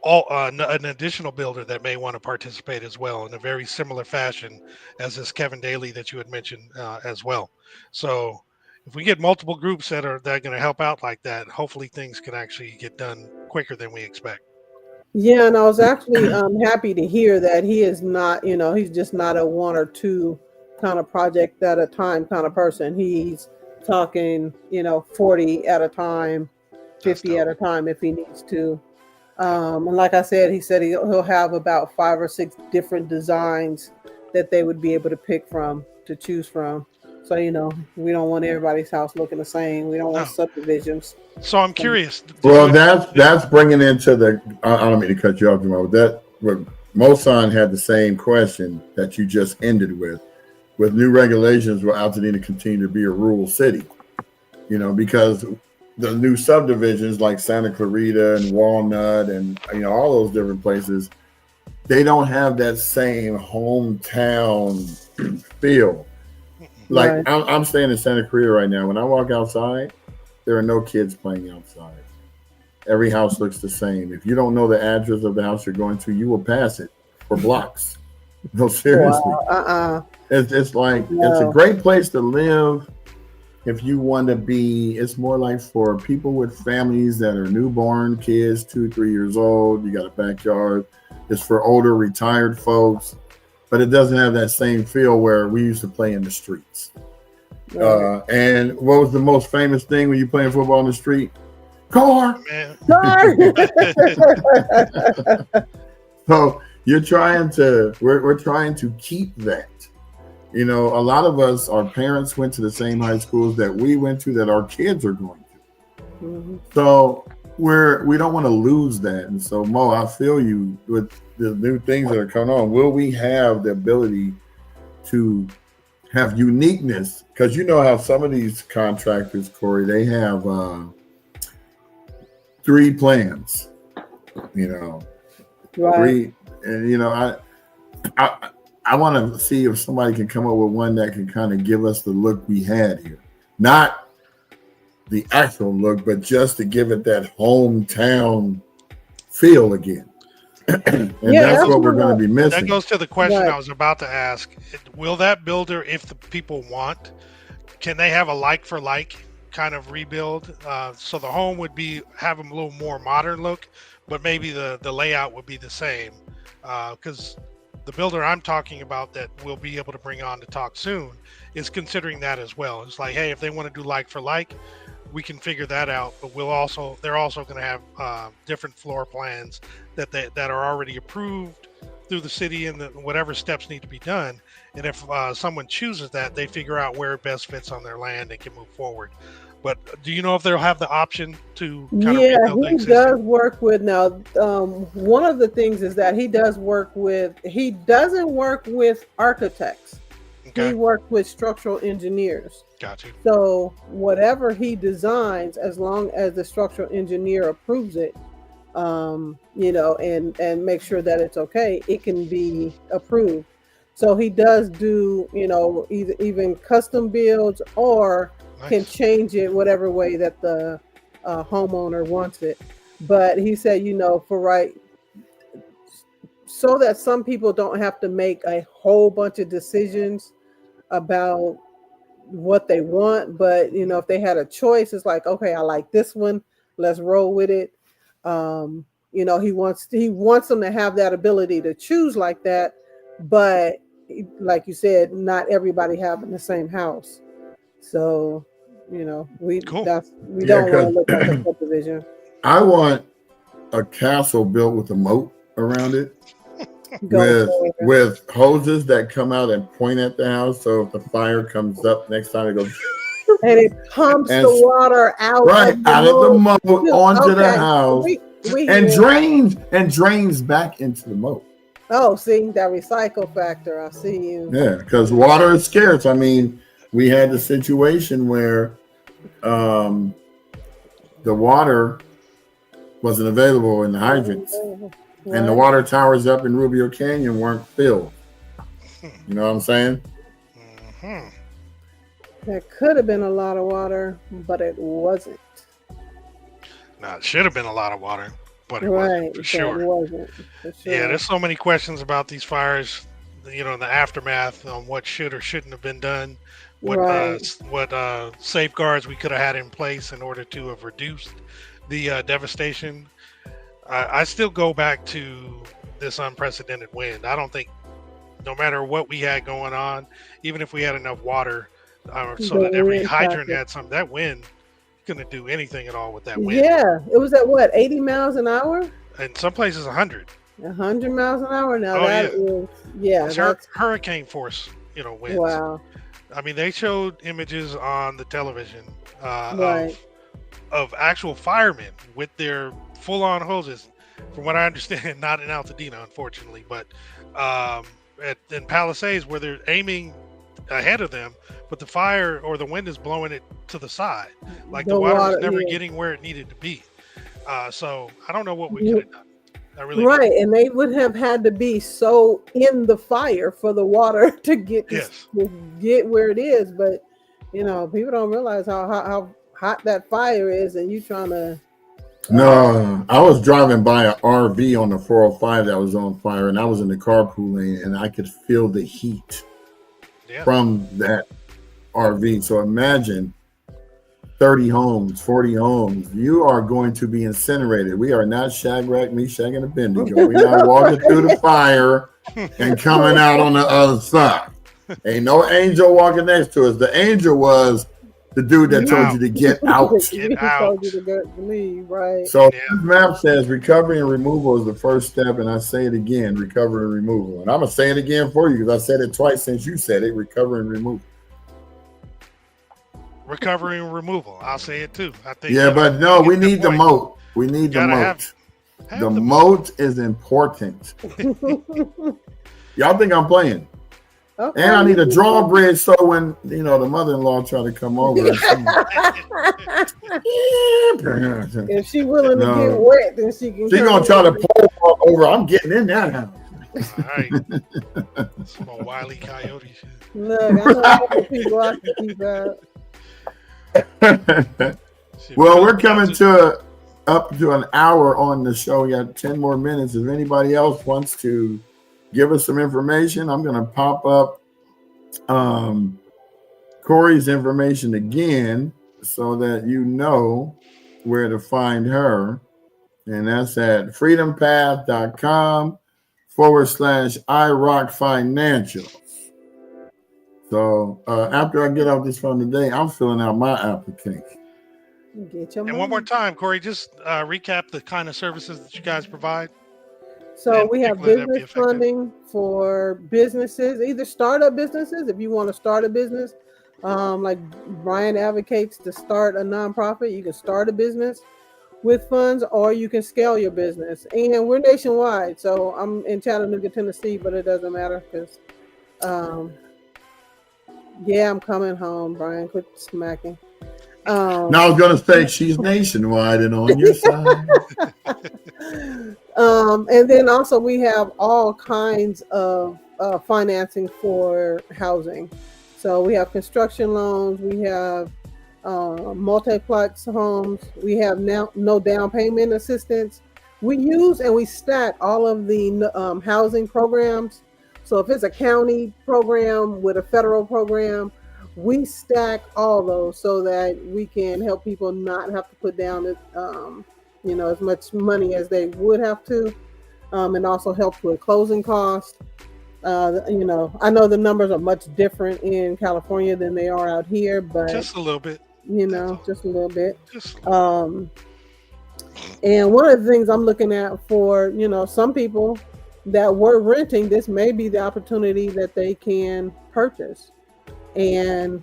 an additional builder that may want to participate as well in a very similar fashion as this Kevin Daly that you had mentioned as well. So if we get multiple groups that are going to help out like that, hopefully things can actually get done quicker than we expect. Yeah, and I was actually happy to hear that he is not, he's just not a 1 or 2 kind of project at a time kind of person. He's talking, 40 at a time, 50 at a time if he needs to. And like I said, he said he'll have about 5 or 6 different designs that they would be able to choose from. So, we don't want everybody's house looking the same. We don't want subdivisions. So I'm curious. Well, that's bringing into I don't mean to cut you off, but Mosan had the same question that you just ended with. With new regulations, will Altadena continue to be a rural city? Because the new subdivisions like Santa Clarita and Walnut and all those different places, they don't have that same hometown feel. Like I'm staying in Santa Clarita right now. When I walk outside, there are no kids playing outside. Every house looks the same. If you don't know the address of the house you're going to, you will pass it for blocks. No, seriously. Wow. It's like it's a great place to live. If you want to be, it's more like for people with families that are newborn kids, 2-3 years old. You got a backyard. It's for older retired folks, but it doesn't have that same feel where we used to play in the streets. Right. And what was the most famous thing when you playing football in the street? Car. Man. Car. So You're trying to. We're trying to keep that. You know, a lot of us, our parents went to the same high schools that we went to, that our kids are going to. Mm-hmm. So we don't want to lose that. And so, Mo, I feel you with the new things that are coming on. Will we have the ability to have uniqueness? Because you know how some of these contractors, Corey, they have 3 plans. You know, Right. 3, and you know, I want to see if somebody can come up with one that can kind of give us the look we had here. Not the actual look, but just to give it that hometown feel again. And that's what we're going to be missing. That goes to the question Right. I was about to ask. Will that builder, if the people want, can they have a like for like kind of rebuild? So the home would have a little more modern look, but maybe the layout would be the same. Because the builder I'm talking about that we'll be able to bring on to talk soon is considering that as well. It's like, hey, if they want to do like for like, we can figure that out. But they're also going to have different floor plans that are already approved through the city and whatever steps need to be done. And if someone chooses that, they figure out where it best fits on their land and can move forward. But do you know if they'll have the option to kind of rebuild the He existing? does work with now. One of the things is that he doesn't work with architects. Okay, He works with structural engineers. got you. So whatever he designs, as long as the structural engineer approves it, you know, and make sure that it's okay, it can be approved. So he does do, you know, even custom builds, or can Nice. change it whatever way that the homeowner wants it. But he said, you know, so that some people don't have to make a whole bunch of decisions about what they want. But you know, if they had a choice, it's like, okay, I like this one, let's roll with it. You know, he wants them to have that ability to choose like that. But like you said, not everybody having the same house. So, you know, we Cool. don't Yeah, want to 'cause look like a subdivision. I want a castle built with a moat around it, Go for it. with hoses that come out and point at the house. So if the fire comes up next time, it goes And it pumps And the water out right of the out of the moat moat. onto the Okay, house we and hear. drains back into the moat. Oh, see that recycle factor. I see you. Yeah, because water is scarce. I mean, we had the situation where the water wasn't available in the hydrants, and the water towers up in Rubio Canyon weren't filled. You know what I'm saying? Hmm. There could have been a lot of water, but it wasn't. Now, it should have been a lot of water, but it Right, wasn't for but sure. it wasn't. For sure. Yeah, there's so many questions about these fires, you know, in the aftermath on what should or shouldn't have been done, what Right. safeguards we could have had in place in order to have reduced the devastation. I still go back to this unprecedented wind. I don't think, no matter what we had going on, even if we had enough water, so The that every wind hydrant factor. had some, that wind couldn't do anything at all with that wind. Yeah, it was at what, 80 miles an hour? In some places, 100. 100 miles an hour. Now Oh, that is, It's that's hurricane force, you know, winds. wow. I mean, they showed images on the television Right. of actual firemen with their full-on hoses. From what I understand, not in Altadena, unfortunately, but in Palisades, where they're aiming ahead of them, but the fire or the wind is blowing it to the side. Like the water was never getting where it needed to be. So I don't know what we could have done. I really don't. Right, and they would have had to be so in the fire for the water to get Yes. to get where it is. But you know, people don't realize how hot that fire is, and you trying to. No, I was driving by an RV on the 405 that was on fire, and I was in the carpool lane, and I could feel the heat Yeah. from that RV. So imagine 30 homes, 40 homes. You are going to be incinerated. We are not Shadrach, Meshach, and Abednego. We're not walking through the fire and coming out on the other side. Ain't no angel walking next to us. The angel was The dude that told you to get out. Get He out. told you to leave, right? So Yeah. this map says recovery and removal is the first step, and I say it again, recovery and removal. And I'm gonna say it again for you because I said it twice since you said it, recovery and removal. Recovery and removal. I'll say it too. I think. Yeah, but no, we need the point. moat. We need the Gotta moat. have The moat is important. Y'all think I'm playing? Okay. And I need a drawbridge so when the mother-in-law try to come over. If she willing to No. get wet, then she can. She gonna try to pull over. I'm getting in that house. All right. Some old Wile E. Coyote shit. Look, I know a couple people I can keep out. Shit, Well, we're coming to up to an hour on the show. We got 10 more minutes. If anybody else wants to give us some information, I'm going to pop up Corey's information again so that you know where to find her. And that's at freedompath.com/iRock Financials. So after I get off this phone today, I'm filling out my application. Get your And money. one more time, Corey, just recap the kind of services that you guys provide. So and we have particularly that'd be business effective. funding for businesses, either startup businesses, if you want to start a business. Like Brian advocates to start a nonprofit, you can start a business with funds, or you can scale your business. And we're nationwide. So I'm in Chattanooga, Tennessee, but it doesn't matter because, yeah, I'm coming home, Brian. Quit smacking. Now I was going to say she's nationwide and on your side. And then also we have all kinds of financing for housing. So we have construction loans, we have multiplex homes, we have now no down payment assistance. We use and we stack all of the housing programs. So if it's a county program with a federal program, we stack all those so that we can help people not have to put down as much money as they would have to, and also help with closing costs. I know the numbers are much different in California than they are out here, but Just a little bit. just a little bit. Just And one of the things I'm looking at for some people that were renting, this may be the opportunity that they can purchase. And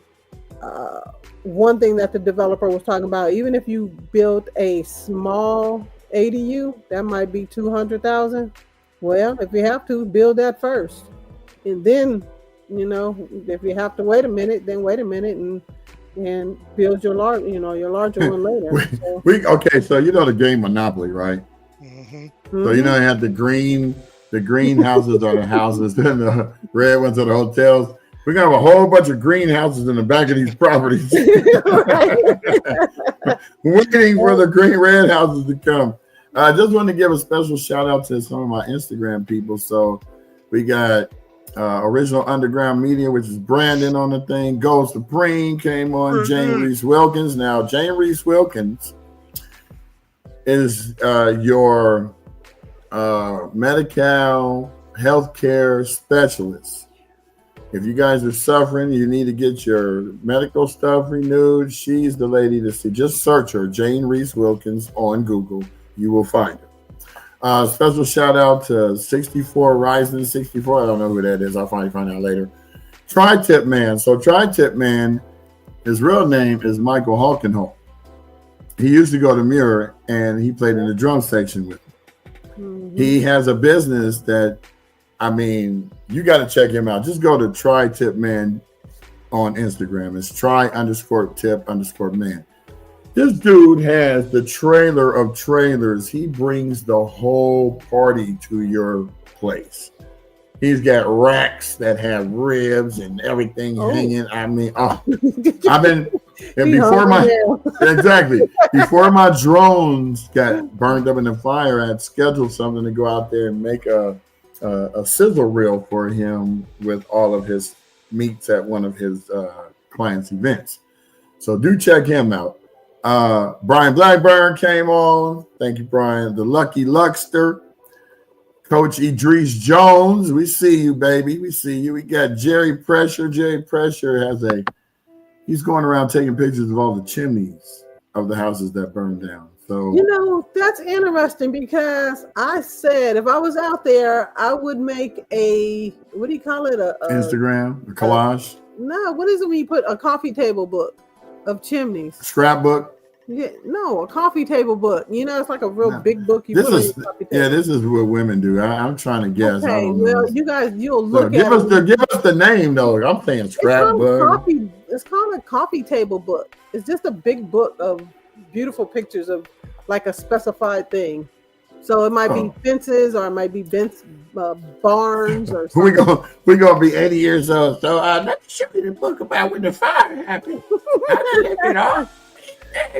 one thing that the developer was talking about, even if you built a small ADU, that might be $200,000. Well, if you have to, build that first, and then if you have to wait a minute, then wait a minute and build your larger one later. So you know the game Monopoly, right? mm-hmm. So you know they have the green houses are the houses, and the red ones are the hotels. We're gonna have a whole bunch of greenhouses in the back of these properties, waiting for the red houses to come. I just want to give a special shout out to some of my Instagram people. So we got Original Underground Media, which is Brandon on the thing. Gold Supreme came on. Jane Reese Wilkins. Now Jane Reese Wilkins is your Medi-Cal healthcare specialist. If you guys are suffering, you need to get your medical stuff renewed. She's the lady to see. Just search her, Jane Reese Wilkins, on Google. You will find her. Special shout out to 64 Rising 64. I don't know who that is. I'll finally find out later. Tri-Tip Man. So Tri-Tip Man, his real name is Michael Halkenholm. He used to go to Muir, and he played in the drum section with me. Mm-hmm. He has a business that, you got to check him out. Just go to Tri-Tip Man on Instagram. It's try_tip_man. This dude has the trailer of trailers. He brings the whole party to your place. He's got racks that have ribs and everything hanging. Before my drones got burned up in the fire, I had scheduled something to go out there and make a sizzle reel for him with all of his meats at one of his clients' events. So do check him out. Brian Blackburn came on. Thank you, Brian. The Lucky Luckster. Coach Idris Jones. We see you, baby. We see you. We got Jerry Pressure. Jerry Pressure has a he's going around taking pictures of all the chimneys of the houses that burned down. So that's interesting because I said if I was out there, I would make a what do you call it? A Instagram, a collage. No, what is it when you put a coffee table book of chimneys? Scrapbook. Yeah, no, a coffee table book. It's like a real big book. This is what women do. I'm trying to guess. Okay, I don't well, know. you guys, you'll look give at us the name though. I'm saying scrapbook. It's called a coffee table book. It's just a big book of beautiful pictures of like a specified thing. So it might be fences, or it might be barns, or something. We're gonna be 80 years old. So let me show you the book about when the fire happened. I lived it off.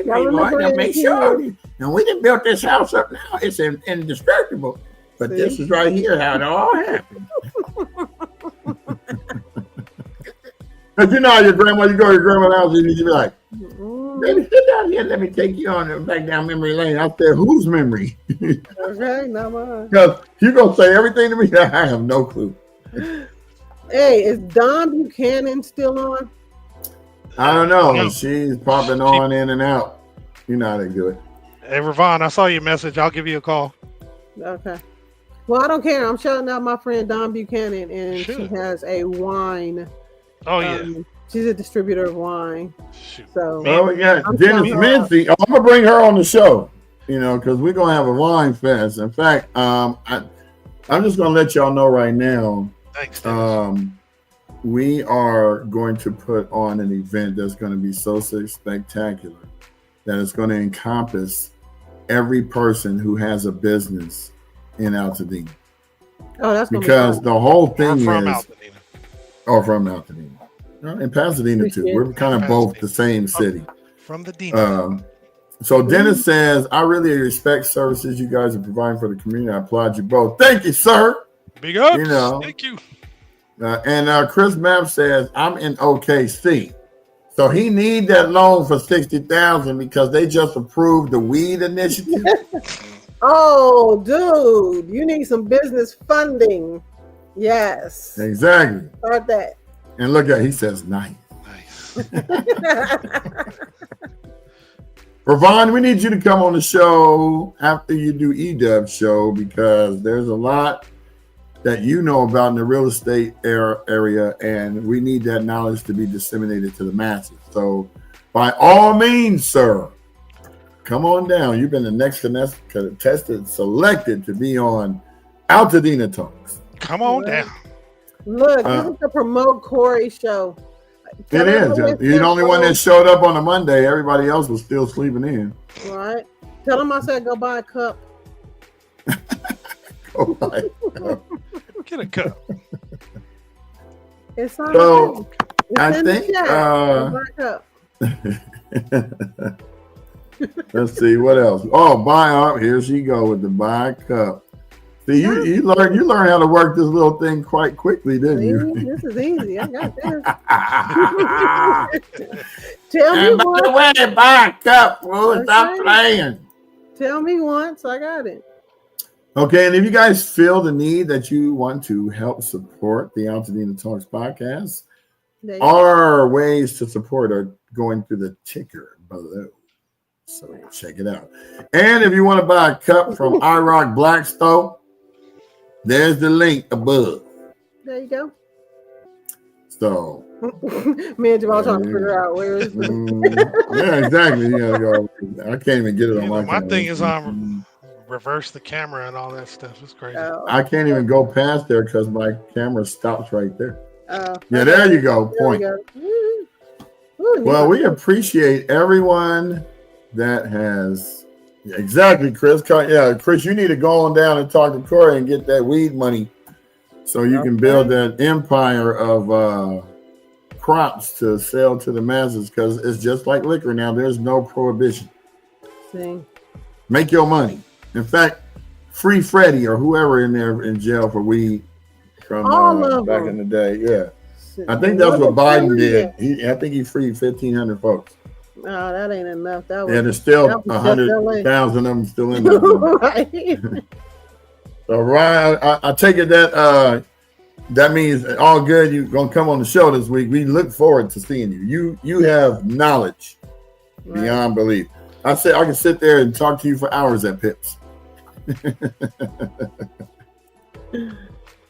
Now make sure. And we done built this house up now. It's indestructible. But this is right here how it all happened. Because you know how you go to your grandma's house and you be like, baby, sit down here. Let me take you on back down memory lane. I said, whose memory? Okay, not mine. Because you're going to say everything to me. I have no clue. Hey, is Don Buchanan still on? I don't know. No. She's popping on in and out. You know how they do it. Hey, Ravon, I saw your message. I'll give you a call. Okay. Well, I don't care. I'm shouting out my friend Don Buchanan, and she has a wine. Oh, yeah. She's a distributor of wine. Shoot. So, we got Dennis Mincy. I'm going to bring her on the show, because we're going to have a wine fest. In fact, I'm just going to let y'all know right now. Thanks, Dennis. We are going to put on an event that's going to be so spectacular that it's going to encompass every person who has a business in Altadena. Oh, that's because the whole thing from is Altadena. From Altadena. In Pasadena too. We're kind of both the same city. From the Dena. So Dennis says, I really respect services you guys are providing for the community. I applaud you both. Thank you, sir. Big ups. Thank you. And Chris Mapp says, I'm in OKC. So he need that loan for $60,000 because they just approved the weed initiative. Oh, dude, you need some business funding. Yes. Exactly. Start that. And look at he says nice. Ravon, we need you to come on the show after you do EDUB show because there's a lot that you know about in the real estate area, and we need that knowledge to be disseminated to the masses. So by all means, sir, come on down. You've been the next contestant selected to be on Altadena Talks. Come on down. Look, this is the Promote Corey show. It is. You're the only one that showed up on a Monday. Everybody else was still sleeping in. Right. Tell him I said go buy a cup. Go buy a cup. Get a cup. It's on. So I think. Let's see what else. Oh, buy up. Here she go with the buy a cup. See, you learn how to work this little thing quite quickly, didn't you? This is easy. I got this. Tell me once. By the way, buy a cup. Well, stop playing. Tell me once. I got it. Okay, and if you guys feel the need that you want to help support the Altadena Talks podcast, our ways to support are going through the ticker below. So check it out. And if you want to buy a cup from iRock Blackstone, there's the link above. There you go. So me and Jamal trying to figure out where is it. Yeah, exactly. I can't even get it on my camera. Thing is reverse the camera and all that stuff. It's crazy. I can't even go past there because my camera stops right there. There you go. Point. Well, we appreciate everyone that has exactly, Chris. Yeah, Chris, you need to go on down and talk to Corey and get that weed money so you can build that empire of crops to sell to the masses because it's just like liquor now. There's no prohibition. Make your money. In fact, free Freddie or whoever in there in jail for weed from back in the day. Yeah. I think that's what Biden did. I think he freed 1,500 folks. No, that ain't enough. There's still 100,000 of them still in there. Right. So Ryan, I take it that that means all good. You're gonna come on the show this week. We look forward to seeing you. You have knowledge beyond belief. I said I can sit there and talk to you for hours at Pips.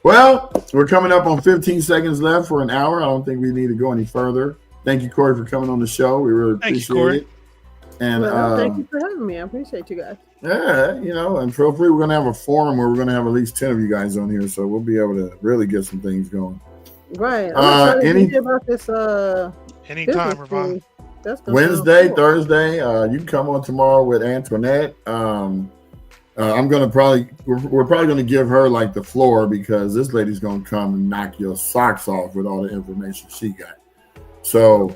Well, we're coming up on 15 seconds left for an hour. I don't think we need to go any further. Thank you, Corey, for coming on the show. We really appreciate it. And thank you for having me. I appreciate you guys. Yeah, and feel free. We're going to have a forum where we're going to have at least 10 of you guys on here, so we'll be able to really get some things going. Right. I'm excited to hear about this. Anytime, Ravon. Wednesday, Thursday. You can come on tomorrow with Antoinette. I'm gonna we're probably gonna give her like the floor because this lady's gonna come and knock your socks off with all the information she got. So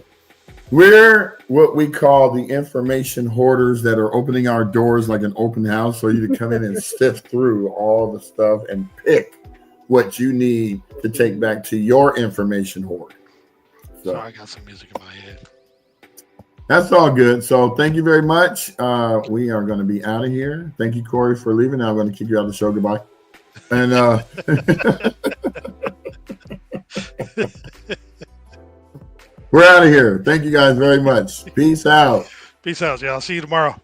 we're what we call the information hoarders that are opening our doors like an open house for you to come in and sift through all the stuff and pick what you need to take back to your information hoard. So I got some music in my head. That's all good. So thank you very much. We are going to be out of here. Thank you, Corey, for leaving. Now I'm going to kick you out of the show. Goodbye. And we're out of here. Thank you guys very much. Peace out. Peace out, y'all. See you tomorrow.